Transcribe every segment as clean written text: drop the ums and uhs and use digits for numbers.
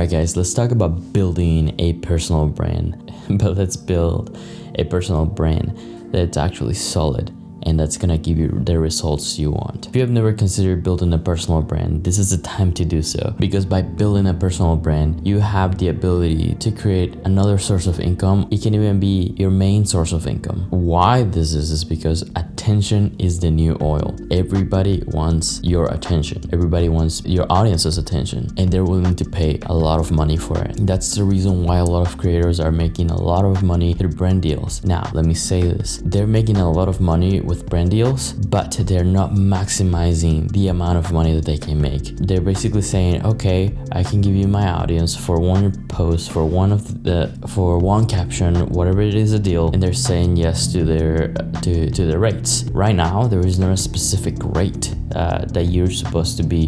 Alright guys, let's talk about building a personal brand. But let's build a personal brand that's actually solid and that's gonna give you the results you want. If you have never considered building a personal brand, this is the time to do so, because by building a personal brand, you have the ability to create another source of income. It can even be your main source of income. Why this is because attention is the new oil. Everybody wants your attention. Everybody wants your audience's attention, and they're willing to pay a lot of money for it. That's the reason why a lot of creators are making a lot of money through brand deals. Now, let me say this. They're making a lot of money with brand deals, but they're not maximizing the amount of money that they can make. They're basically saying, okay, I can give you my audience for one post, for one caption, whatever it is a deal, and they're saying yes to their rates. Right now, there is no specific rate that you're supposed to be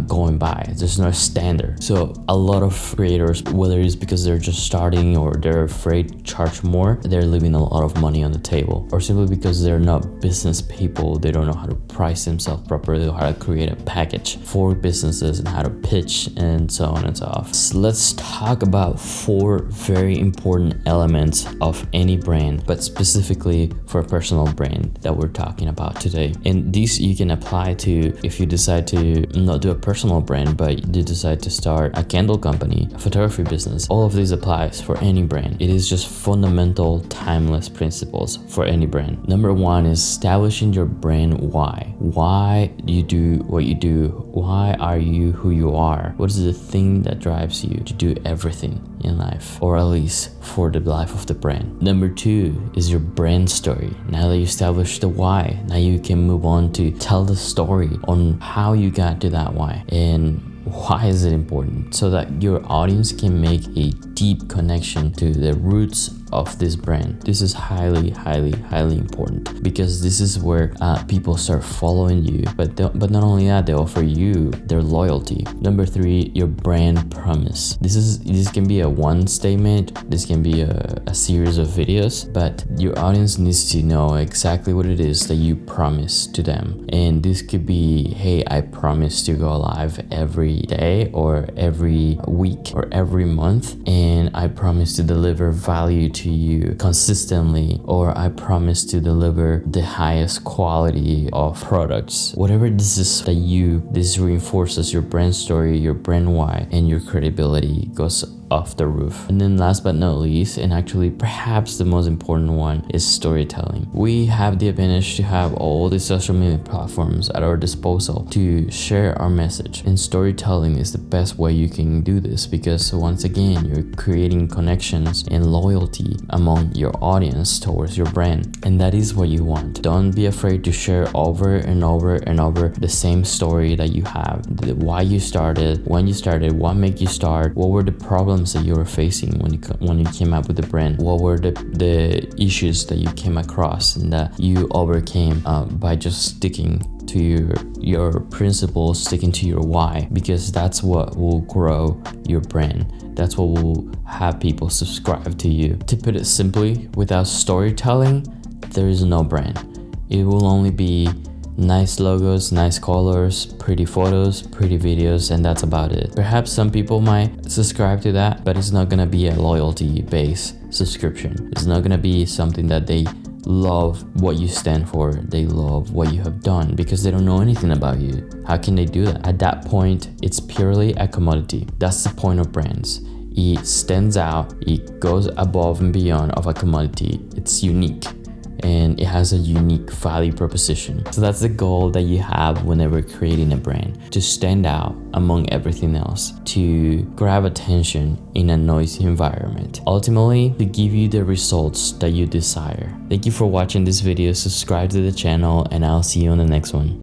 going by. There's no standard. So a lot of creators, whether it's because they're just starting or they're afraid to charge more, they're leaving a lot of money on the table, or simply because they're not business people. They don't know how to price themselves properly or how to create a package for businesses and how to pitch and so on and so forth. So let's talk about 4 very important elements of any brand, but specifically for a personal brand that we're talking about today. And these you can apply to if you decide to not do a personal brand, but you decide to start a candle company, a photography business. All of these applies for any brand. It is just fundamental, timeless principles for any brand. Number 1 is establishing your brand why. Why you do what you do? Why are you who you are? What is the thing that drives you to do everything in life, or at least for the life of the brand? Number 2 is your brand story. Now that you established the why, now you can move on to tell the story on how you got to that why and why is it important, so that your audience can make a deep connection to the roots of this brand. This is highly important, because this is where people start following you, but not only that, they offer you their loyalty. Number 3, your brand promise. This can be a one statement, this can be a series of videos, but your audience needs to know exactly what it is that you promise to them. And this could be, hey, I promise to go live every day or every week or every month, and I promise to deliver value to you consistently, or I promise to deliver the highest quality of products. Whatever this is that this reinforces your brand story, your brand why, and your credibility goes off the roof. And then last but not least, and actually perhaps the most important one, is storytelling. We have the advantage to have all the social media platforms at our disposal to share our message, and storytelling is the best way you can do this, because once again, you're creating connections and loyalty among your audience towards your brand, and that is what you want. Don't be afraid to share over and over and over the same story that you have, why you started, when you started, what made you start, what were the problems that you were facing when you came up with the brand, what were the issues that you came across and that you overcame by just sticking to your principles, sticking to your why, because that's what will grow your brand. That's what will have people subscribe to you. To put it simply, without storytelling, there is no brand. It will only be nice logos, nice colors, pretty photos, pretty videos, and that's about it. Perhaps some people might subscribe to that, but it's not gonna be a loyalty-based subscription. It's not gonna be something that they love what you stand for, they love what you have done, because they don't know anything about you. How can they do that? At that point, it's purely a commodity. That's the point of brands. It stands out, it goes above and beyond of a commodity. It's unique, and it has a unique value proposition. So that's the goal that you have whenever creating a brand, to stand out among everything else, to grab attention in a noisy environment, ultimately to give you the results that you desire. Thank you for watching this video, subscribe to the channel, and I'll see you on the next one.